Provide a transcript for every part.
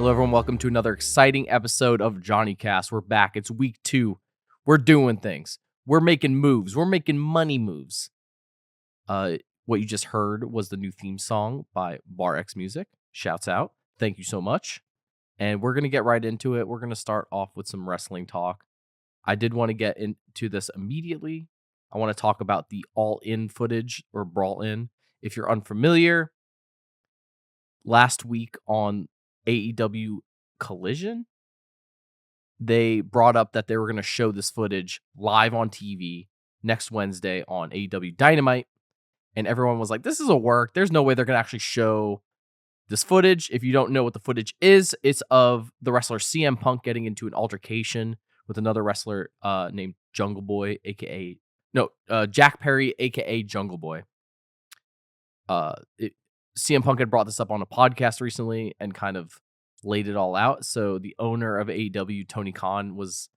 Hello, everyone. Welcome to another exciting episode of Johnny Cast. We're back. It's week 2. We're doing things. We're making moves. We're making money moves. What you just heard was the new theme song by BarX Music. Shouts out. Thank you so much. And we're going to get right into it. We're going to start off with some wrestling talk. I did want to get into this immediately. I want to talk about the all-in footage or brawl in. If you're unfamiliar, last week on AEW Collision, they brought up that they were going to show this footage live on TV next Wednesday on AEW Dynamite. And everyone was like, this is a work. There's no way they're going to actually show this footage. If you don't know what the footage is, it's of the wrestler CM Punk getting into an altercation with another wrestler named Jungle Boy, Jack Perry, aka Jungle Boy. CM Punk had brought this up on a podcast recently and kind of laid it all out. So the owner of AEW, Tony Khan, was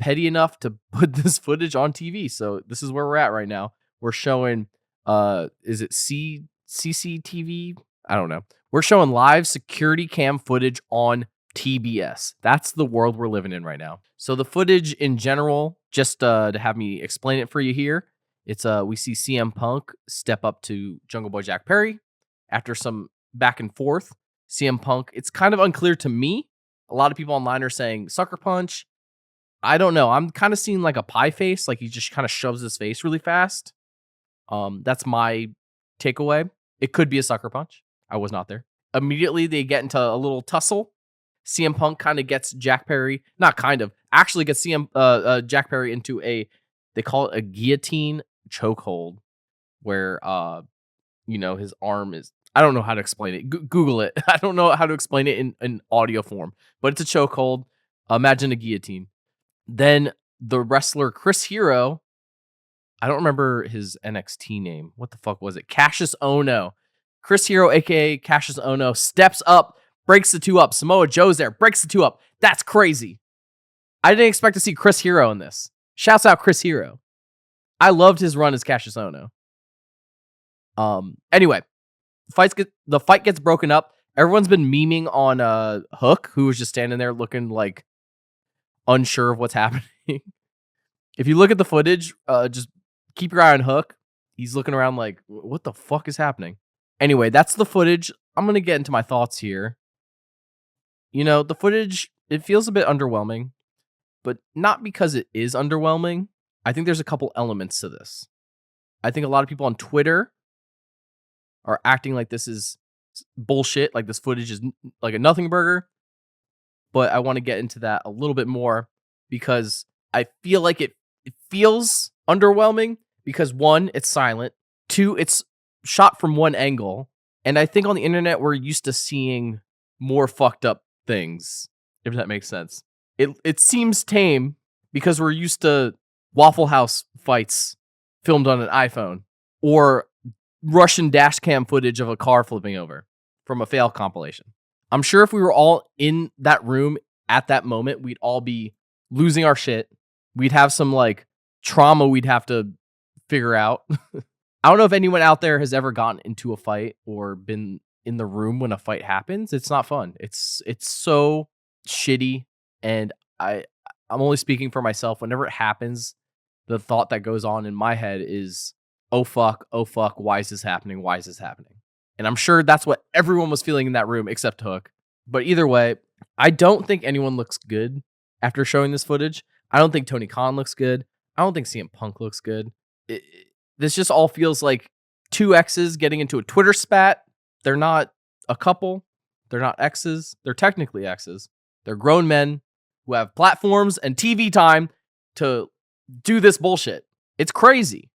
petty enough to put this footage on TV. So this is where we're at right now. We're showing, is it CCTV? I don't know. We're showing live security cam footage on TBS. That's the world we're living in right now. So the footage in general, just to have me explain it for you here, it's we see CM Punk step up to Jungle Boy Jack Perry. After some back and forth, CM Punk, it's kind of unclear to me. A lot of people online are saying sucker punch. I don't know. I'm kind of seeing like a pie face, like he just kind of shoves his face really fast. That's my takeaway. It could be a sucker punch. I was not there. Immediately, they get into a little tussle. CM Punk kind of gets Jack Perry, actually gets Jack Perry into they call it a guillotine chokehold, where his arm is, I don't know how to explain it. Google it. I don't know how to explain it in audio form, but it's a chokehold. Imagine a guillotine. Then the wrestler Chris Hero, I don't remember his NXT name. What the fuck was it? Cassius Ohno. Chris Hero, aka Cassius Ohno, steps up, breaks the two up. Samoa Joe's there, breaks the two up. That's crazy. I didn't expect to see Chris Hero in this. Shouts out Chris Hero. I loved his run as Cassius Ohno. Anyway, the fight gets broken up. Everyone's been memeing on Hook, who was just standing there looking like unsure of what's happening. If you look at the footage, just keep your eye on Hook. He's looking around like, what the fuck is happening? Anyway, that's the footage. I'm going to get into my thoughts here. The footage, it feels a bit underwhelming, but not because it is underwhelming. I think there's a couple elements to this. I think a lot of people on Twitter are acting like this is bullshit, like this footage is like a nothing burger. But I want to get into that a little bit more because I feel like it feels underwhelming because 1, it's silent. 2, it's shot from one angle. And I think on the internet, we're used to seeing more fucked up things, if that makes sense. It seems tame because we're used to Waffle House fights filmed on an iPhone or Russian dash cam footage of a car flipping over from a fail compilation. I'm sure if we were all in that room at that moment, we'd all be losing our shit. We'd have some like trauma we'd have to figure out. I don't know if anyone out there has ever gotten into a fight or been in the room when a fight happens. It's not fun. It's so shitty. And I'm only speaking for myself. Whenever it happens, the thought that goes on in my head is, oh fuck, why is this happening? Why is this happening? And I'm sure that's what everyone was feeling in that room except Hook. But either way, I don't think anyone looks good after showing this footage. I don't think Tony Khan looks good. I don't think CM Punk looks good. This just all feels like two exes getting into a Twitter spat. They're not a couple. They're not exes. They're technically exes. They're grown men who have platforms and TV time to do this bullshit. It's crazy.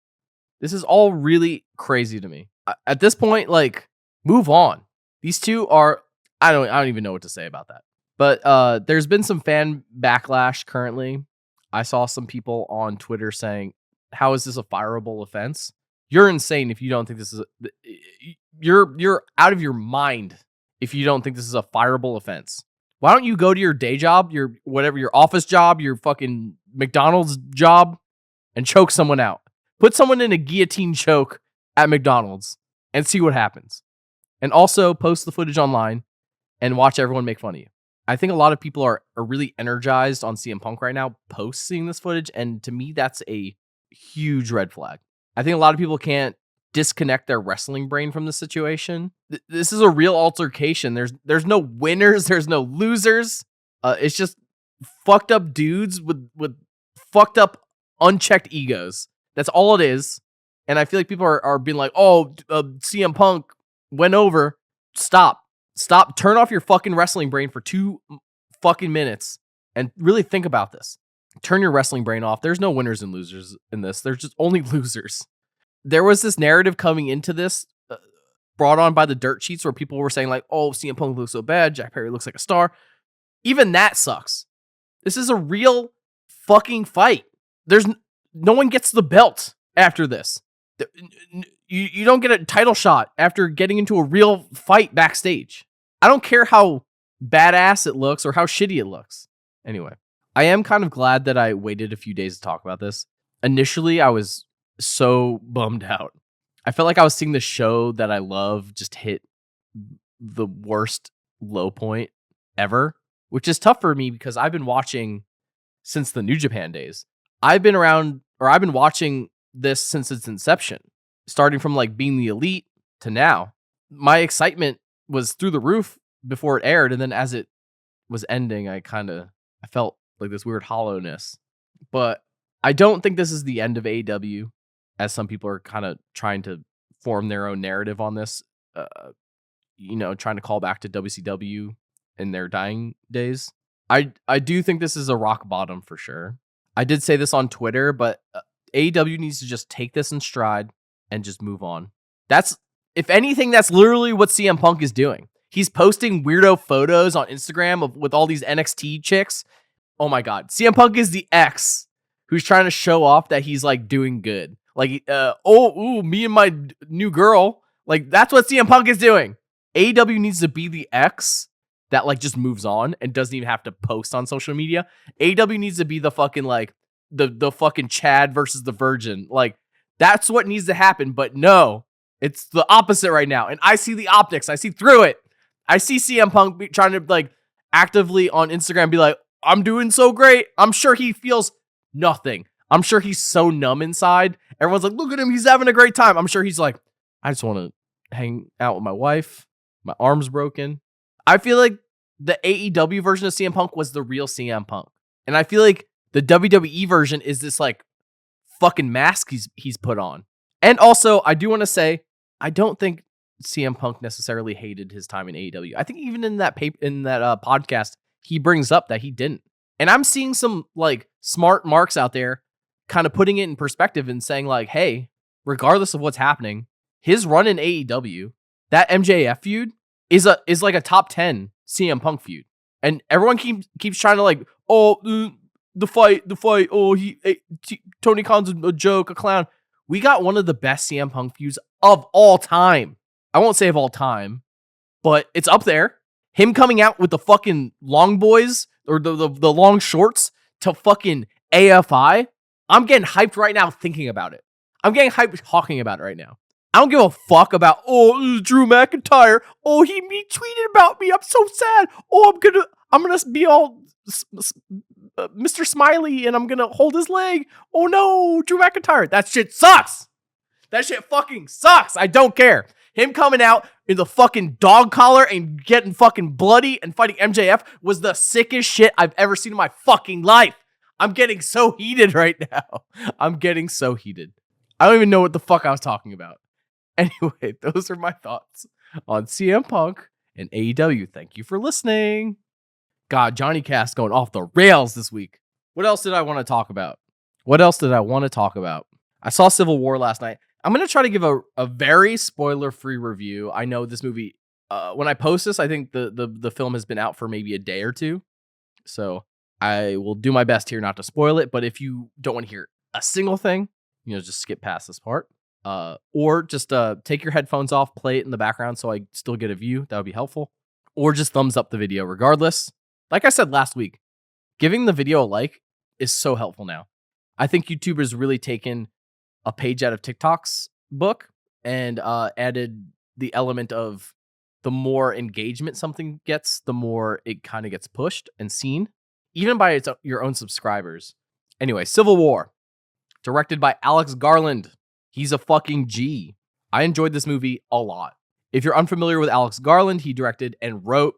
This is all really crazy to me. At this point, like, move on. These two are, I don't even know what to say about that. But there's been some fan backlash currently. I saw some people on Twitter saying, how is this a fireable offense? You're insane if you don't think this is you're out of your mind if you don't think this is a fireable offense. Why don't you go to your day job, your office job, your fucking McDonald's job, and choke someone out? Put someone in a guillotine choke at McDonald's and see what happens. And also post the footage online and watch everyone make fun of you. I think a lot of people are really energized on CM Punk right now post seeing this footage, and to me, that's a huge red flag. I think a lot of people can't disconnect their wrestling brain from the situation. This is a real altercation. There's no winners, there's no losers. It's just fucked up dudes with fucked up unchecked egos. That's all it is. And I feel like people are being like, "Oh, CM Punk went over." Stop. Turn off your fucking wrestling brain for 2 fucking minutes and really think about this. Turn your wrestling brain off. There's no winners and losers in this. There's just only losers. There was this narrative coming into this brought on by the dirt sheets where people were saying like, "Oh, CM Punk looks so bad. Jack Perry looks like a star." Even that sucks. This is a real fucking fight. No one gets the belt after this. You don't get a title shot after getting into a real fight backstage. I don't care how badass it looks or how shitty it looks. Anyway, I am kind of glad that I waited a few days to talk about this. Initially, I was so bummed out. I felt like I was seeing the show that I love just hit the worst low point ever, which is tough for me because I've been watching since the New Japan days. I've been watching this since its inception, starting from like being the elite to now. My excitement was through the roof before it aired, and then as it was ending, I felt like this weird hollowness. But I don't think this is the end of AEW, as some people are kind of trying to form their own narrative on this, trying to call back to WCW in their dying days. I do think this is a rock bottom for sure. I did say this on Twitter, but AEW needs to just take this in stride and just move on. If anything, that's literally what CM Punk is doing. He's posting weirdo photos on Instagram with all these NXT chicks. Oh my God. CM Punk is the ex who's trying to show off that he's like doing good. Like, me and my new girl. Like, that's what CM Punk is doing. AEW needs to be the ex that like just moves on and doesn't even have to post on social media. AEW needs to be the fucking like the fucking Chad versus the Virgin. Like, that's what needs to happen. But no, it's the opposite right now. And I see the optics. I see through it. I see CM Punk trying to like actively on Instagram be like, "I'm doing so great." I'm sure he feels nothing. I'm sure he's so numb inside. Everyone's like, "Look at him. He's having a great time." I'm sure he's like, "I just want to hang out with my wife. My arm's broken." I feel like the AEW version of CM Punk was the real CM Punk. And I feel like the WWE version is this like fucking mask he's put on. And also, I do want to say, I don't think CM Punk necessarily hated his time in AEW. I think even in that podcast, he brings up that he didn't. And I'm seeing some like smart marks out there kind of putting it in perspective and saying like, hey, regardless of what's happening, his run in AEW, that MJF feud is like a top 10 CM Punk feud. And everyone keeps trying to like, the fight. Oh, Tony Khan's a joke, a clown. We got one of the best CM Punk feuds of all time. I won't say of all time, but it's up there. Him coming out with the fucking long boys or the long shorts to fucking AFI. I'm getting hyped right now thinking about it. I'm getting hyped talking about it right now. I don't give a fuck about, Drew McIntyre. Oh, he tweeted about me. I'm so sad. Oh, I'm gonna be all Mr. Smiley and I'm gonna hold his leg. Oh no, Drew McIntyre. That shit sucks. That shit fucking sucks. I don't care. Him coming out in the fucking dog collar and getting fucking bloody and fighting MJF was the sickest shit I've ever seen in my fucking life. I'm getting so heated right now. I'm getting so heated. I don't even know what the fuck I was talking about. Anyway, those are my thoughts on CM Punk and AEW. Thank you for listening. God, Johnny Cast going off the rails this week. What else did I want to talk about? I saw Civil War last night. I'm going to try to give a very spoiler-free review. I know this movie, when I post this, I think the film has been out for maybe a day or two. So I will do my best here not to spoil it. But if you don't want to hear a single thing, just skip past this part. Or just take your headphones off, play it in the background so I still get a view. That would be helpful. Or just thumbs up the video regardless. Like I said last week, giving the video a like is so helpful now. I think YouTube has really taken a page out of TikTok's book and added the element of the more engagement something gets, the more it kind of gets pushed and seen, even by your own subscribers. Anyway, Civil War, directed by Alex Garland. He's a fucking G. I enjoyed this movie a lot. If you're unfamiliar with Alex Garland, he directed and wrote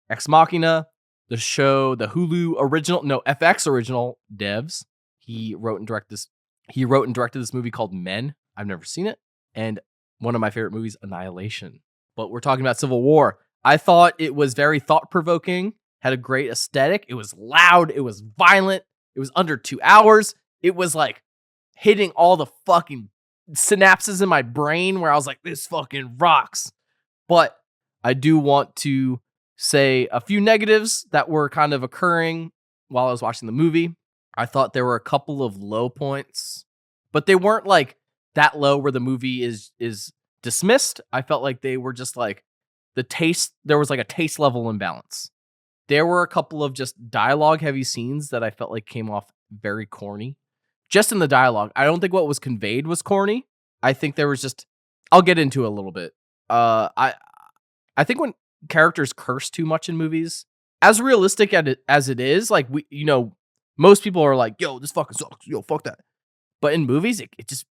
Ex Machina, the show, the Hulu original, no, FX original Devs. He wrote and directed this movie called Men. I've never seen it. And one of my favorite movies, Annihilation. But we're talking about Civil War. I thought it was very thought-provoking, had a great aesthetic. It was loud. It was violent. It was under 2 hours. It was like hitting all the fucking synapses in my brain where I was like, this fucking rocks. But I do want to say a few negatives that were kind of occurring while I was watching the movie. I thought there were a couple of low points, but they weren't like that low where the movie is dismissed. I felt like they were just like there was like a taste level imbalance. There were a couple of just dialogue heavy scenes that I felt like came off very corny. Just in the dialogue. I don't think what was conveyed was corny. I think there was just, I'll get into it a little bit. I think when characters curse too much in movies, as realistic as it is, like most people are like, yo, this fucking sucks. Yo, fuck that. But in movies, it just,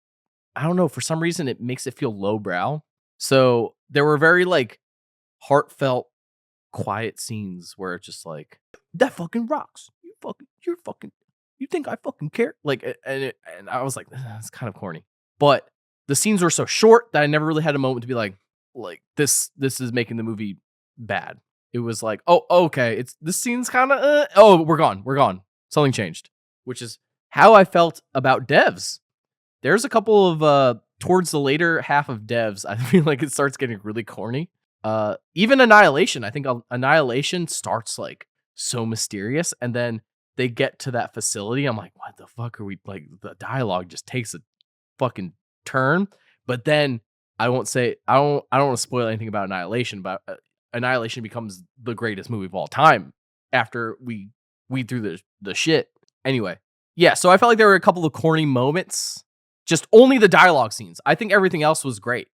I don't know, for some reason it makes it feel lowbrow. So there were very like heartfelt, quiet scenes where it's just like, that fucking rocks. You think I fucking care? Like, and I was like, that's kind of corny. But the scenes were so short that I never really had a moment to be like this is making the movie bad. It was like, oh, okay, this scene's kind of, oh, we're gone. Something changed, which is how I felt about Devs. There's a couple of, towards the later half of Devs, I feel like it starts getting really corny. Even Annihilation, I think Annihilation starts like so mysterious, and then they get to that facility. I'm like, what the fuck are we, like, the dialogue just takes a fucking turn. But then I don't want to spoil anything about Annihilation, but Annihilation becomes the greatest movie of all time after we weed through the shit. Anyway, yeah, so I felt like there were a couple of corny moments. Just only the dialogue scenes. I think everything else was great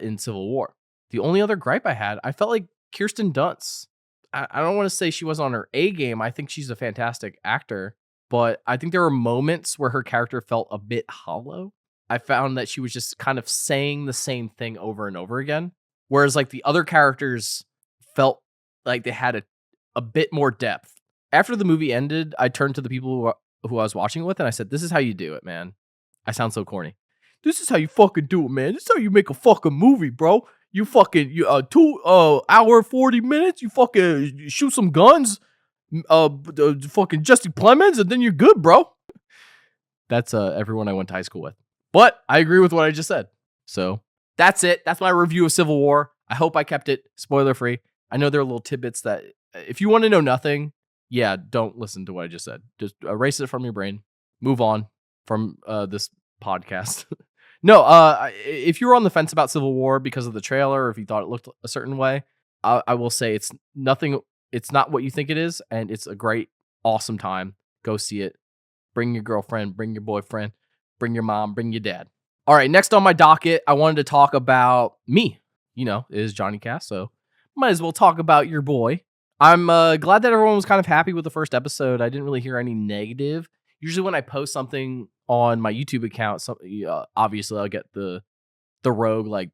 in Civil War. The only other gripe I had, I felt like Kirsten Dunst. I don't want to say she was on her A game. I think she's a fantastic actor, but I think there were moments where her character felt a bit hollow. I found that she was just kind of saying the same thing over and over again, whereas like the other characters felt like they had a bit more depth. After the movie ended, I turned to the people who I was watching it with, and I said, "This is how you do it, man." I sound so corny. This is how you fucking do it, man. This is how you make a fucking movie, bro. You 2 hour 40 minutes. You fucking shoot some guns, fucking Jesse Plemons, and then you're good, bro. That's everyone I went to high school with. But I agree with what I just said. So that's it. That's my review of Civil War. I hope I kept it spoiler free. I know there are little tidbits that if you want to know nothing, yeah, don't listen to what I just said. Just erase it from your brain. Move on from this podcast. No, if you were on the fence about Civil War because of the trailer, or if you thought it looked a certain way, I will say it's nothing. It's not what you think it is, and it's a great, awesome time. Go see it. Bring your girlfriend, bring your boyfriend, bring your mom, bring your dad. All right, next on my docket, I wanted to talk about me. It is Johnny Cass, so might as well talk about your boy. I'm glad that everyone was kind of happy with the first episode. I didn't really hear any negative. Usually when I post something on my YouTube account, obviously I'll get the rogue, like,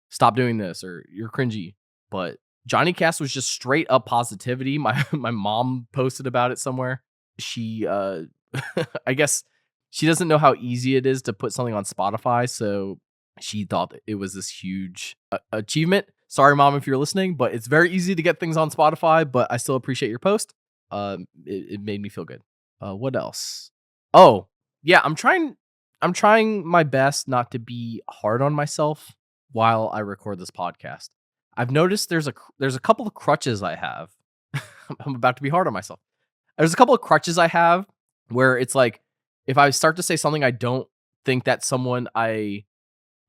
stop doing this, or you're cringy. But Johnny Cass was just straight up positivity. My mom posted about it somewhere. She, I guess she doesn't know how easy it is to put something on Spotify, so she thought that it was this huge achievement. Sorry, Mom, if you're listening, but it's very easy to get things on Spotify, but I still appreciate your post. It made me feel good. What else? Oh, yeah, I'm trying my best not to be hard on myself while I record this podcast. I've noticed there's a couple of crutches I have. I'm about to be hard on myself. There's a couple of crutches I have where it's like, if I start to say something I don't think that someone I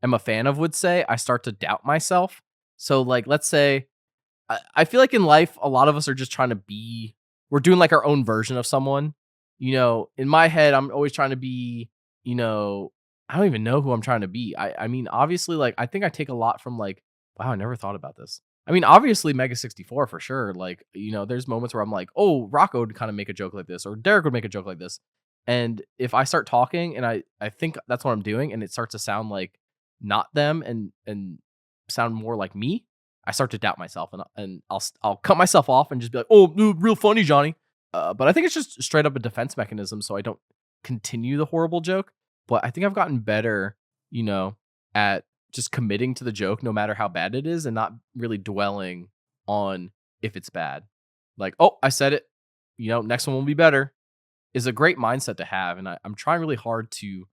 am a fan of would say, I start to doubt myself. So, like, let's say, I feel like in life, a lot of us are just trying to we're doing like our own version of someone. In my head, I'm always trying to be, I don't even know who I'm trying to be. I mean, obviously, like, I think I take a lot from, like, wow, I never thought about this. I mean, obviously Mega 64 for sure. Like, you know, there's moments where I'm like, oh, Rocco would kind of make a joke like this, or Derek would make a joke like this. And if I start talking and I think that's what I'm doing, and it starts to sound like not them and sound more like me, I start to doubt myself, and I'll cut myself off and just be like, oh, dude, real funny, Johnny. But I think it's just straight up a defense mechanism, so I don't continue the horrible joke. But I think I've gotten better, you know, at just committing to the joke no matter how bad it is, and not really dwelling on if it's bad. Like, oh, I said it, you know, next one will be better, is a great mindset to have, and I'm trying really hard to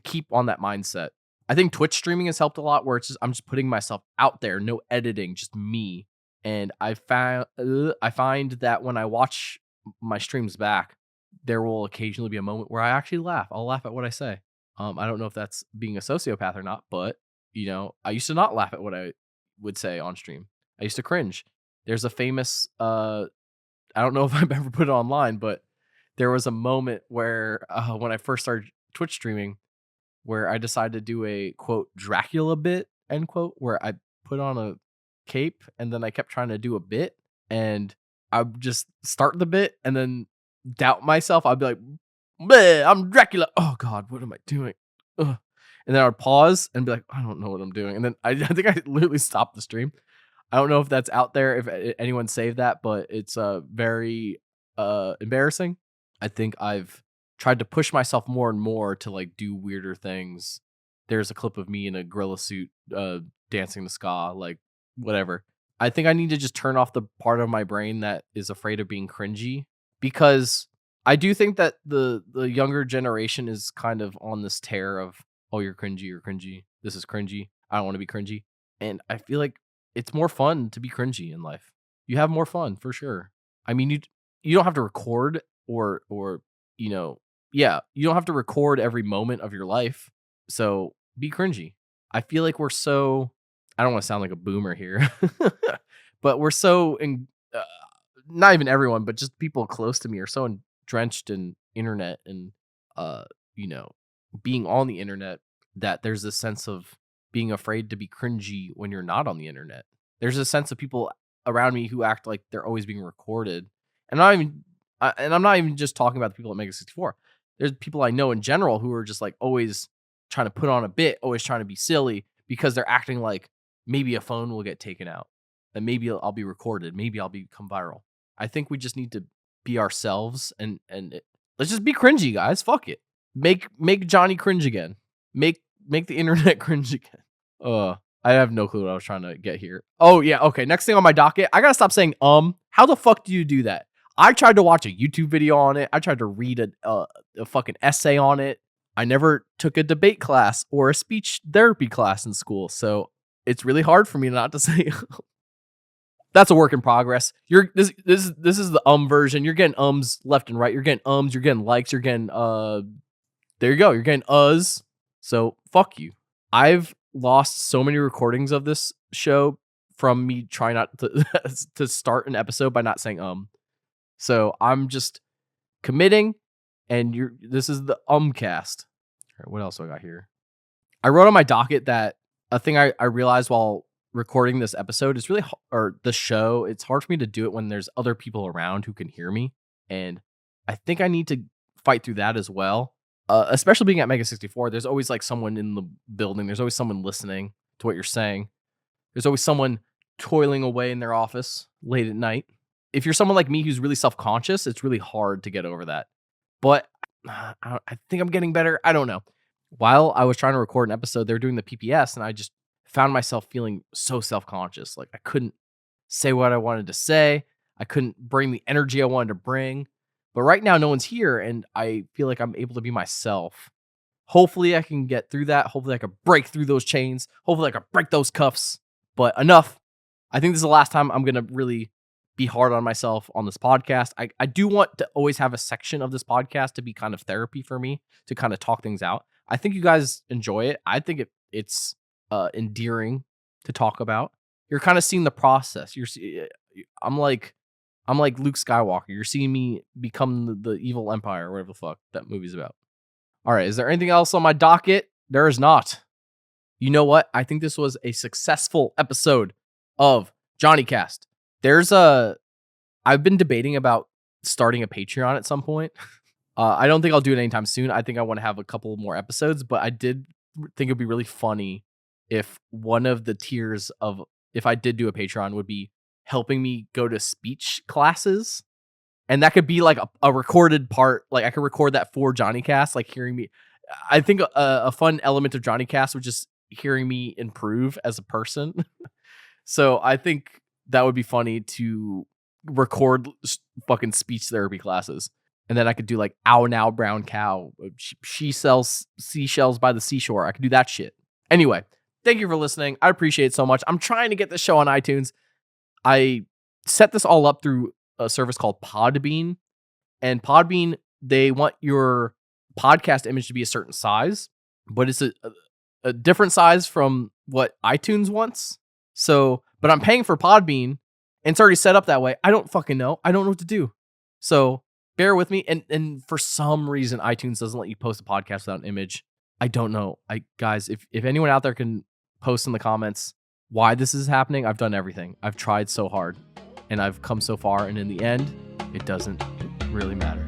keep on that mindset. I think Twitch streaming has helped a lot, where it's just I'm just putting myself out there, no editing, just me. And I find that when I watch my streams back, there will occasionally be a moment where I actually laugh. I'll laugh at what I say. I don't know if that's being a sociopath or not, but you know, I used to not laugh at what I would say on stream. I used to cringe. There's a famous I don't know if I've ever put it online, but there was a moment where when I first started Twitch streaming, where I decided to do a quote Dracula bit end quote, where I put on a cape and then I kept trying to do a bit, and I would just start the bit and then doubt myself. I'd be like, "Bleh, I'm Dracula. Oh God, what am I doing?" Ugh. And then I would pause and be like, I don't know what I'm doing. And then I think I literally stopped the stream. I don't know if that's out there, if anyone saved that, but it's very embarrassing. I think I've tried to push myself more and more to like do weirder things. There's a clip of me in a gorilla suit dancing to ska, like whatever. I think I need to just turn off the part of my brain that is afraid of being cringy, because I do think that the younger generation is kind of on this tear of, oh, you're cringy, this is cringy, I don't want to be cringy. And I feel like it's more fun to be cringy in life. You have more fun for sure. I mean, you don't have to record or you know, yeah, you don't have to record every moment of your life. So be cringy. I feel like we're so, I don't want to sound like a boomer here, but we're so not even everyone, but just people close to me are so drenched in internet and you know, being on the internet, that there's this sense of being afraid to be cringy when you're not on the internet. There's a sense of people around me who act like they're always being recorded, and I'm not even just talking about the people at Mega 64. There's people I know in general who are just like always trying to put on a bit, always trying to be silly, because they're acting like maybe a phone will get taken out, and maybe I'll be recorded, maybe I'll become viral. I think we just need to be ourselves, and let's just be cringy, guys. Fuck it. Make Johnny cringe again. Make the internet cringe again. I have no clue what I was trying to get here. Oh yeah, okay. Next thing on my docket, I gotta stop saying How the fuck do you do that? I tried to watch a YouTube video on it. I tried to read a fucking essay on it. I never took a debate class or a speech therapy class in school, so it's really hard for me not to say. That's a work in progress. This is the version. You're getting ums left and right. You're getting ums. You're getting likes. You're getting There you go. You're getting So fuck you. I've lost so many recordings of this show from me trying not to to start an episode by not saying So I'm just committing, and this is the cast. All right, what else do I got here? I wrote on my docket that a thing I realized while recording this episode is really or the show, it's hard for me to do it when there's other people around who can hear me, and I think I need to fight through that as well. Especially being at Mega 64, there's always like someone in the building. There's always someone listening to what you're saying. There's always someone toiling away in their office late at night. If you're someone like me who's really self-conscious, it's really hard to get over that. But I think I'm getting better. I don't know. While I was trying to record an episode, they were doing the PPS, and I just found myself feeling so self-conscious. Like I couldn't say what I wanted to say. I couldn't bring the energy I wanted to bring. But right now, no one's here, and I feel like I'm able to be myself. Hopefully, I can get through that. Hopefully, I can break through those chains. Hopefully, I can break those cuffs. But enough. I think this is the last time I'm going to really be hard on myself on this podcast. I do want to always have a section of this podcast to be kind of therapy for me, to kind of talk things out. I think you guys enjoy it. I think it's endearing to talk about. You're kind of seeing the process. I'm like Luke Skywalker. You're seeing me become the evil empire, or whatever the fuck that movie's about. All right, is there anything else on my docket? There is not. You know what? I think this was a successful episode of Johnny Cast. I've been debating about starting a Patreon at some point. I don't think I'll do it anytime soon. I think I want to have a couple more episodes, but I did think it'd be really funny if one of the tiers of, if I did do a Patreon, would be helping me go to speech classes. And that could be like a recorded part. Like I could record that for Johnny Cast, like hearing me. I think a fun element of Johnny Cast was just hearing me improve as a person. So I think that would be funny to record fucking speech therapy classes. And then I could do like ow now brown cow. She sells seashells by the seashore. I could do that shit. Anyway, thank you for listening. I appreciate it so much. I'm trying to get this show on iTunes. I set this all up through a service called Podbean. And Podbean, they want your podcast image to be a certain size, but it's a different size from what iTunes wants. So, but I'm paying for Podbean and it's already set up that way. I don't fucking know. I don't know what to do. So bear with me. And for some reason, iTunes doesn't let you post a podcast without an image. I don't know. Guys, if anyone out there can post in the comments why this is happening, I've done everything. I've tried so hard and I've come so far. And in the end, it doesn't really matter.